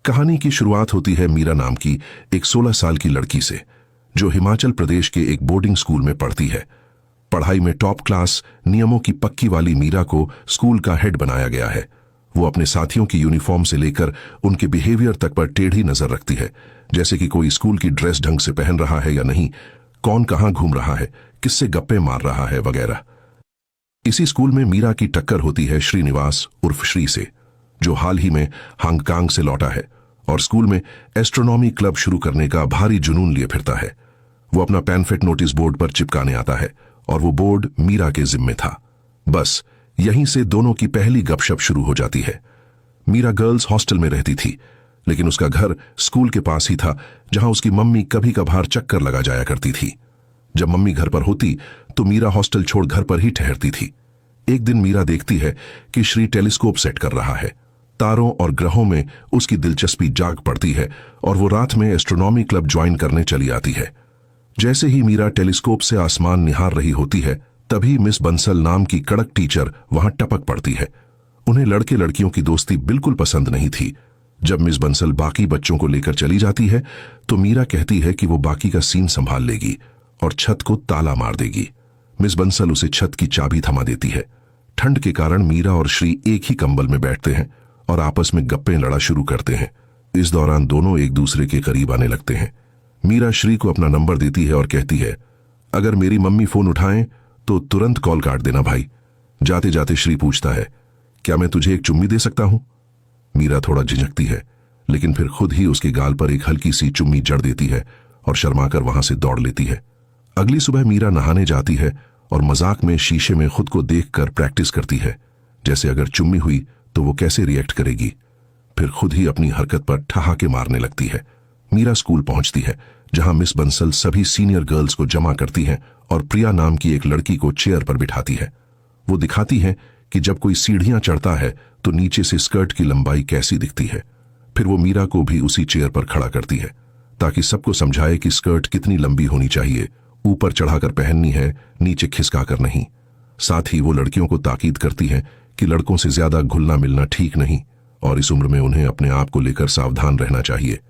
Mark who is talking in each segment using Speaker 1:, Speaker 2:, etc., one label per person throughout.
Speaker 1: कहानी की शुरुआत होती है मीरा नाम की एक 16 साल की लड़की से, जो हिमाचल प्रदेश के एक बोर्डिंग स्कूल में पढ़ती है। पढ़ाई में टॉप क्लास, नियमों की पक्की वाली मीरा को स्कूल का हेड बनाया गया है। वो अपने साथियों की यूनिफॉर्म से लेकर उनके बिहेवियर तक पर टेढ़ी नजर रखती है, जैसे कि कोई स्कूल की ड्रेस ढंग से पहन रहा है या नहीं, कौन कहां घूम रहा है, किससे गप्पे मार रहा है वगैरह। इसी स्कूल में मीरा की टक्कर होती है श्रीनिवास उर्फ श्री से, जो हाल ही में हांगकांग से लौटा है और स्कूल में एस्ट्रोनॉमी क्लब शुरू करने का भारी जुनून लिए फिरता है। वो अपना पैम्फलेट नोटिस बोर्ड पर चिपकाने आता है और वो बोर्ड मीरा के जिम्मे था। बस यहीं से दोनों की पहली गपशप शुरू हो जाती है। मीरा गर्ल्स हॉस्टल में रहती थी, लेकिन उसका घर स्कूल के पास ही था, जहां उसकी मम्मी कभी कभार चक्कर लगा जाया करती थी। जब मम्मी घर पर होती तो मीरा हॉस्टल छोड़ घर पर ही ठहरती थी। एक दिन मीरा देखती है कि श्री टेलीस्कोप सेट कर रहा है। तारों और ग्रहों में उसकी दिलचस्पी जाग पड़ती है और वो रात में एस्ट्रोनॉमी क्लब ज्वाइन करने चली आती है। जैसे ही मीरा टेलीस्कोप से आसमान निहार रही होती है, तभी मिस बंसल नाम की कड़क टीचर वहां टपक पड़ती है। उन्हें लड़के लड़कियों की दोस्ती बिल्कुल पसंद नहीं थी। जब मिस बंसल बाकी बच्चों को लेकर चली जाती है तो मीरा कहती है कि वो बाकी का सीन संभाल लेगी और छत को ताला मार देगी। मिस बंसल उसे छत की चाबी थमा देती है। ठंड के कारण मीरा और श्री एक ही कंबल में बैठते हैं और आपस में गप्पे लड़ा शुरू करते हैं। इस दौरान दोनों एक दूसरे के करीब आने लगते हैं। मीरा श्री को अपना नंबर देती है और कहती है, अगर मेरी मम्मी फोन उठाएं तो तुरंत कॉल काट देना भाई। जाते जाते श्री पूछता है, क्या मैं तुझे एक चुम्मी दे सकता हूं? मीरा थोड़ा झिझकती है, लेकिन फिर खुद ही उसके गाल पर एक हल्की सी चुम्मी जड़ देती है और शर्माकर वहां से दौड़ लेती है। अगली सुबह मीरा नहाने जाती है और मजाक में शीशे में खुद को देखकर प्रैक्टिस करती है, जैसे अगर चुम्मी हुई तो वो कैसे रिएक्ट करेगी। फिर खुद ही अपनी हरकत पर ठहाके मारने लगती है। मीरा स्कूल पहुंचती है, जहां मिस बंसल सभी सीनियर गर्ल्स को जमा करती हैं और प्रिया नाम की एक लड़की को चेयर पर बिठाती है। वो दिखाती है कि जब कोई सीढ़ियां चढ़ता है तो नीचे से स्कर्ट की लंबाई कैसी दिखती है। फिर वो मीरा को भी उसी चेयर पर खड़ा करती है, ताकि सबको समझाए कि स्कर्ट कितनी लंबी होनी चाहिए, ऊपर चढ़ाकर पहननी है, नीचे खिसकाकर नहीं। साथ ही वो लड़कियों को ताकीद करती है कि लड़कों से ज्यादा घुलना मिलना ठीक नहीं और इस उम्र में उन्हें अपने आप को लेकर सावधान रहना चाहिए।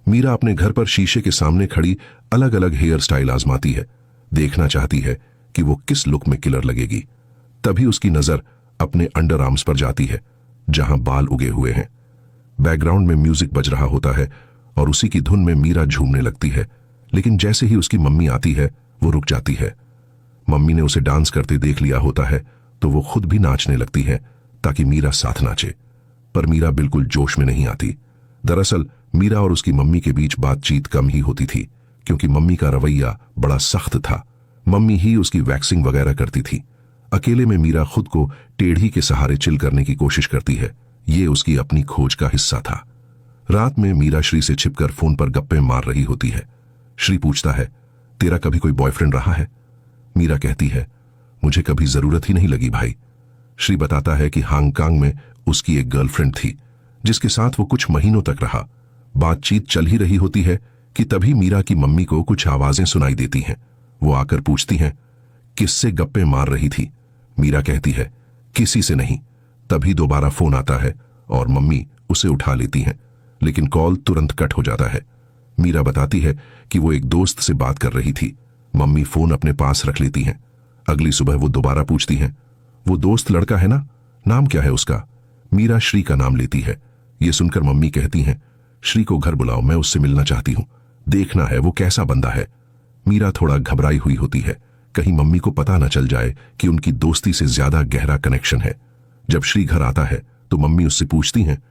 Speaker 1: मीरा अपने घर पर शीशे के सामने खड़ी अलग अलग हेयर स्टाइल आजमाती है, देखना चाहती है कि वो किस लुक में किलर लगेगी। तभी उसकी नजर अपने अंडर आर्म्स पर जाती है, जहां बाल उगे हुए हैं। बैकग्राउंड में म्यूजिक बज रहा होता है और उसी की धुन में मीरा झूमने लगती है, लेकिन जैसे ही उसकी मम्मी आती है वो रुक जाती है। मम्मी ने उसे डांस करते देख लिया होता है तो वो खुद भी नाचने लगती है ताकि मीरा साथ नाचे, पर मीरा बिल्कुल जोश में नहीं आती। दरअसल मीरा और उसकी मम्मी के बीच बातचीत कम ही होती थी, क्योंकि मम्मी का रवैया बड़ा सख्त था। मम्मी ही उसकी वैक्सिंग वगैरह करती थी। अकेले में मीरा खुद को टेढ़ी के सहारे चिल करने की कोशिश करती है। ये उसकी अपनी खोज का हिस्सा था। रात में मीरा श्री से छिपकर फोन पर गप्पे मार रही होती है। श्री पूछता है, तेरा कभी कोई बॉयफ्रेंड रहा है? मीरा कहती है, मुझे कभी जरूरत ही नहीं लगी भाई। श्री बताता है कि हांगकांग में उसकी एक गर्लफ्रेंड थी, जिसके साथ वो कुछ महीनों तक रहा। बातचीत चल ही रही होती है कि तभी मीरा की मम्मी को कुछ आवाजें सुनाई देती हैं। वो आकर पूछती हैं, किससे गप्पे मार रही थी? मीरा कहती है, किसी से नहीं। तभी दोबारा फोन आता है और मम्मी उसे उठा लेती हैं, लेकिन कॉल तुरंत कट हो जाता है। मीरा बताती है कि वो एक दोस्त से बात कर रही थी। मम्मी फोन अपने पास रख लेती हैं। अगली सुबह वो दोबारा पूछती हैं, वो दोस्त लड़का है ना, नाम क्या है उसका? मीरा श्री का नाम लेती है। ये सुनकर मम्मी कहती हैं, श्री को घर बुलाओ, मैं उससे मिलना चाहती हूं, देखना है वो कैसा बंदा है। मीरा थोड़ा घबराई हुई होती है, कहीं मम्मी को पता न चल जाए कि उनकी दोस्ती से ज्यादा गहरा कनेक्शन है। जब श्री घर आता है तो मम्मी उससे पूछती हैं,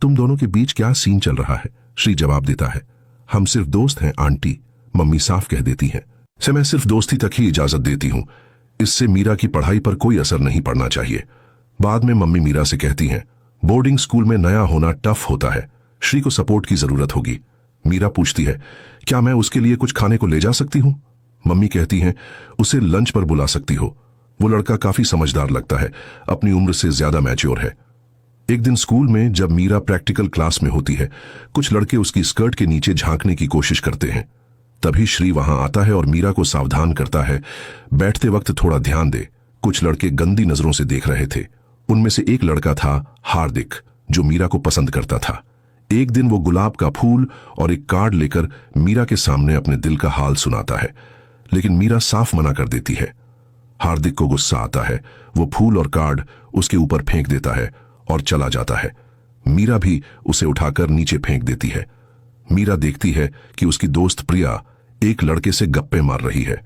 Speaker 1: तुम दोनों के बीच क्या सीन चल रहा है? श्री जवाब देता है, हम सिर्फ दोस्त हैं आंटी। मम्मी साफ कह देती हैं, से मैं सिर्फ दोस्ती तक ही इजाजत देती हूं, इससे मीरा की पढ़ाई पर कोई असर नहीं पड़ना चाहिए। बाद में मम्मी मीरा से कहती हैं, बोर्डिंग स्कूल में नया होना टफ होता है, श्री को सपोर्ट की जरूरत होगी। मीरा पूछती है, क्या मैं उसके लिए कुछ खाने को ले जा सकती हूं? मम्मी कहती हैं, उसे लंच पर बुला सकती हो, वो लड़का काफी समझदार लगता है, अपनी उम्र से ज्यादा मैच्योर है। एक दिन स्कूल में जब मीरा प्रैक्टिकल क्लास में होती है, कुछ लड़के उसकी स्कर्ट के नीचे झांकने की कोशिश करते हैं। तभी श्री वहां आता है और मीरा को सावधान करता है, बैठते वक्त थोड़ा ध्यान दे, कुछ लड़के गंदी नजरों से देख रहे थे। उनमें से एक लड़का था हार्दिक, जो मीरा को पसंद करता था। एक दिन वो गुलाब का फूल और एक कार्ड लेकर मीरा के सामने अपने दिल का हाल सुनाता है, लेकिन मीरा साफ मना कर देती है। हार्दिक को गुस्सा आता है। वो फूल और कार्ड उसके ऊपर फेंक देता है और चला जाता है। मीरा भी उसे उठाकर नीचे फेंक देती है। मीरा देखती है कि उसकी दोस्त प्रिया एक लड़के से गप्पे मार रही है।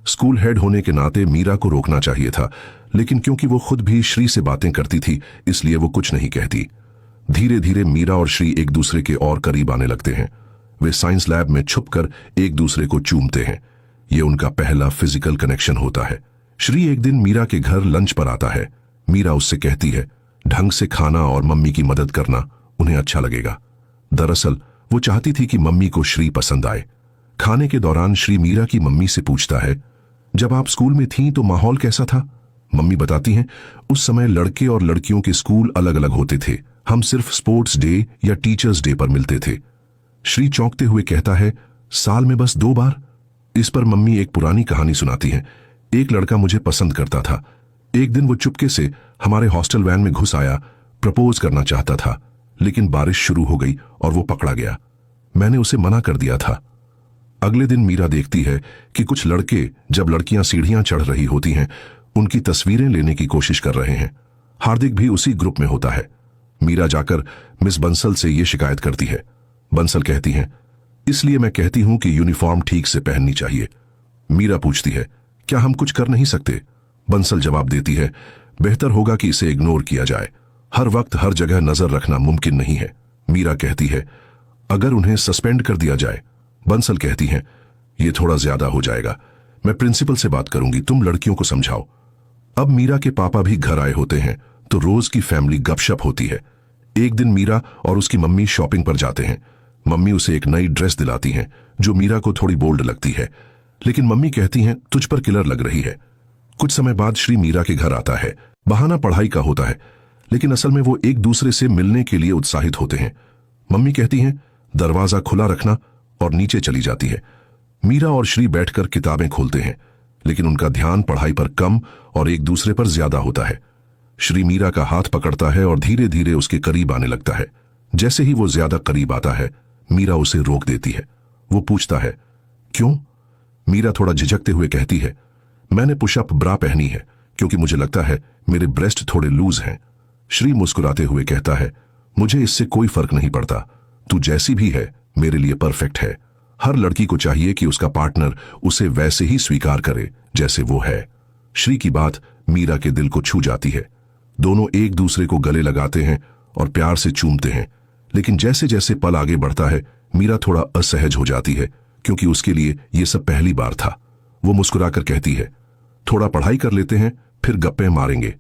Speaker 1: स्कूल हेड होने के नाते मीरा को रोकना चाहिए था, लेकिन क्योंकि वो खुद भी श्री से बातें करती थी, इसलिए वो कुछ नहीं कहती। धीरे धीरे मीरा और श्री एक दूसरे के और करीब आने लगते हैं। वे साइंस लैब में छुपकर एक दूसरे को चूमते हैं। ये उनका पहला फिजिकल कनेक्शन होता है। श्री एक दिन मीरा के घर लंच पर आता है। मीरा उससे कहती है, ढंग से खाना और मम्मी की मदद करना उन्हें अच्छा लगेगा। दरअसल वो चाहती थी कि मम्मी को श्री पसंद आए। खाने के दौरान श्री मीरा की मम्मी से पूछता है, जब आप स्कूल में थीं तो माहौल कैसा था? मम्मी बताती हैं, उस समय लड़के और लड़कियों के स्कूल अलग अलग होते थे। हम सिर्फ स्पोर्ट्स डे या टीचर्स डे पर मिलते थे। श्री चौंकते हुए कहता है, साल में बस 2 बार? इस पर मम्मी एक पुरानी कहानी सुनाती है। एक लड़का मुझे पसंद करता था। एक दिन वो चुपके से हमारे हॉस्टल वैन में घुस आया, प्रपोज करना चाहता था, लेकिन बारिश शुरू हो गई और वो पकड़ा गया। मैंने उसे मना कर दिया था। अगले दिन मीरा देखती है कि कुछ लड़के जब लड़कियां सीढ़ियां चढ़ रही होती हैं, उनकी तस्वीरें लेने की कोशिश कर रहे हैं। हार्दिक भी उसी ग्रुप में होता है। मीरा जाकर मिस बंसल से ये शिकायत करती है। बंसल कहती हैं, इसलिए मैं कहती हूं कि यूनिफॉर्म ठीक से पहननी चाहिए। मीरा पूछती है, क्या हम कुछ कर नहीं सकते? बंसल जवाब देती है, बेहतर होगा कि इसे इग्नोर किया जाए। हर वक्त हर जगह नजर रखना मुमकिन नहीं है। मीरा कहती है, अगर उन्हें सस्पेंड कर दिया जाए? बंसल कहती हैं, यह थोड़ा ज्यादा हो जाएगा। मैं प्रिंसिपल से बात करूंगी, तुम लड़कियों को समझाओ। अब मीरा के पापा भी घर आए होते हैं तो रोज की फैमिली गपशप होती है। एक दिन मीरा और उसकी मम्मी शॉपिंग पर जाते हैं। मम्मी उसे एक नई ड्रेस दिलाती हैं जो मीरा को थोड़ी बोल्ड लगती है, लेकिन मम्मी कहती हैं, तुझ पर किलर लग रही है। कुछ समय बाद श्री मीरा के घर आता है। बहाना पढ़ाई का होता है, लेकिन असल में वो एक दूसरे से मिलने के लिए उत्साहित होते हैं। मम्मी कहती हैं, दरवाजा खुला रखना, और नीचे चली जाती है। मीरा और श्री बैठकर किताबें खोलते हैं, लेकिन उनका ध्यान पढ़ाई पर कम और एक दूसरे पर ज्यादा होता है। श्री मीरा का हाथ पकड़ता है और धीरे धीरे उसके करीब आने लगता है। जैसे ही वो ज्यादा करीब आता है, मीरा उसे रोक देती है। वो पूछता है, क्यों? मीरा थोड़ा झिझकते हुए कहती है, मैंने पुशअप ब्रा पहनी है क्योंकि मुझे लगता है मेरे ब्रेस्ट थोड़े लूज हैं। श्री मुस्कुराते हुए कहता है, मुझे इससे कोई फर्क नहीं पड़ता। तू जैसी भी है मेरे लिए परफेक्ट है। हर लड़की को चाहिए कि उसका पार्टनर उसे वैसे ही स्वीकार करे जैसे वो है। श्री की बात मीरा के दिल को छू जाती है। दोनों एक दूसरे को गले लगाते हैं और प्यार से चूमते हैं, लेकिन जैसे जैसे पल आगे बढ़ता है, मीरा थोड़ा असहज हो जाती है क्योंकि उसके लिए यह सब पहली बार था। वो मुस्कुराकर कहती है, थोड़ा पढ़ाई कर लेते हैं, फिर गप्पे मारेंगे।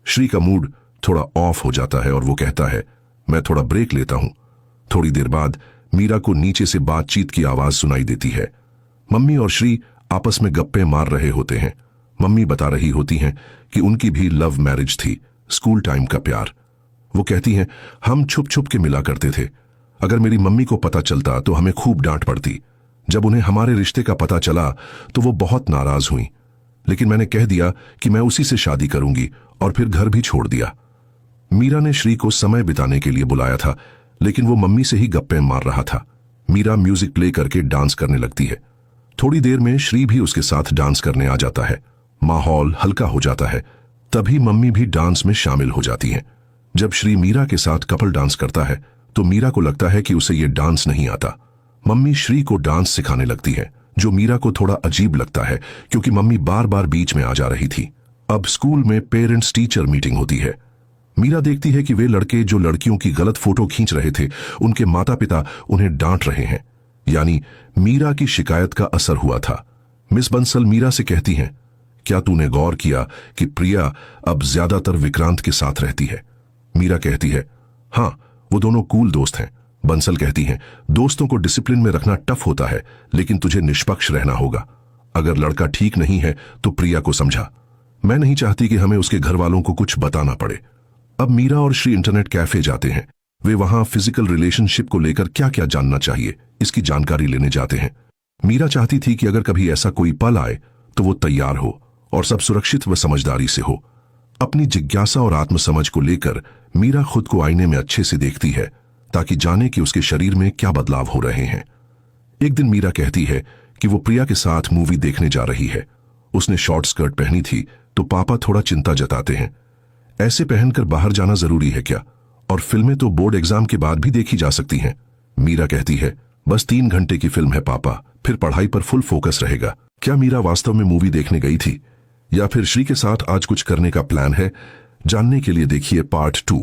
Speaker 1: श्री का मूड थोड़ा ऑफ हो जाता है और वो कहता है, मैं थोड़ा ब्रेक लेता हूं। थोड़ी देर बाद मीरा को नीचे से बातचीत की आवाज सुनाई देती है। मम्मी और श्री आपस में गप्पे मार रहे होते हैं। मम्मी बता रही होती हैं कि उनकी भी लव मैरिज थी, स्कूल टाइम का प्यार। वो कहती हैं, हम छुप छुप के मिला करते थे। अगर मेरी मम्मी को पता चलता तो हमें खूब डांट पड़ती। जब उन्हें हमारे रिश्ते का पता चला तो वो बहुत नाराज हुई, लेकिन मैंने कह दिया कि मैं उसी से शादी करूंगी और फिर घर भी छोड़ दिया। मीरा ने श्री को समय बिताने के लिए बुलाया था, लेकिन वो मम्मी से ही गप्पे मार रहा था। मीरा म्यूजिक प्ले करके डांस करने लगती है। थोड़ी देर में श्री भी उसके साथ डांस करने आ जाता है। माहौल हल्का हो जाता है। तभी मम्मी भी डांस में शामिल हो जाती हैं। जब श्री मीरा के साथ कपल डांस करता है तो मीरा को लगता है कि उसे ये डांस नहीं आता। मम्मी श्री को डांस सिखाने लगती है, जो मीरा को थोड़ा अजीब लगता है क्योंकि मम्मी बार बार बीच में आ जा रही थी। अब स्कूल में पेरेंट्स टीचर मीटिंग होती है। मीरा देखती है कि वे लड़के जो लड़कियों की गलत फोटो खींच रहे थे, उनके माता पिता उन्हें डांट रहे हैं। यानी मीरा की शिकायत का असर हुआ था। मिस बंसल मीरा से कहती हैं, क्या तूने गौर किया कि प्रिया अब ज्यादातर विक्रांत के साथ रहती है? मीरा कहती है, हाँ, वो दोनों कूल दोस्त हैं। बंसल कहती हैं, दोस्तों को डिसिप्लिन में रखना टफ होता है, लेकिन तुझे निष्पक्ष रहना होगा। अगर लड़का ठीक नहीं है तो प्रिया को समझा। मैं नहीं चाहती कि हमें उसके घर वालों को कुछ बताना पड़े। अब मीरा और श्री इंटरनेट कैफे जाते हैं। वे वहां फिजिकल रिलेशनशिप को लेकर क्या क्या जानना चाहिए, इसकी जानकारी लेने जाते हैं। मीरा चाहती थी कि अगर कभी ऐसा कोई पल आए तो वो तैयार हो और सब सुरक्षित व समझदारी से हो। अपनी जिज्ञासा और आत्मसमझ को लेकर मीरा खुद को आईने में अच्छे से देखती है। ताकि जाने कि उसके शरीर में क्या बदलाव हो रहे हैं। एक दिन मीरा कहती है कि वो प्रिया के साथ मूवी देखने जा रही है। उसने शॉर्ट स्कर्ट पहनी थी तो पापा थोड़ा चिंता जताते हैं। ऐसे पहनकर बाहर जाना जरूरी है क्या? और फिल्में तो बोर्ड एग्जाम के बाद भी देखी जा सकती हैं। मीरा कहती है, बस 3 घंटे की फिल्म है पापा, फिर पढ़ाई पर फुल फोकस रहेगा। क्या मीरा वास्तव में मूवी देखने गई थी या फिर श्री के साथ आज कुछ करने का प्लान है? जानने के लिए देखिए पार्ट 2।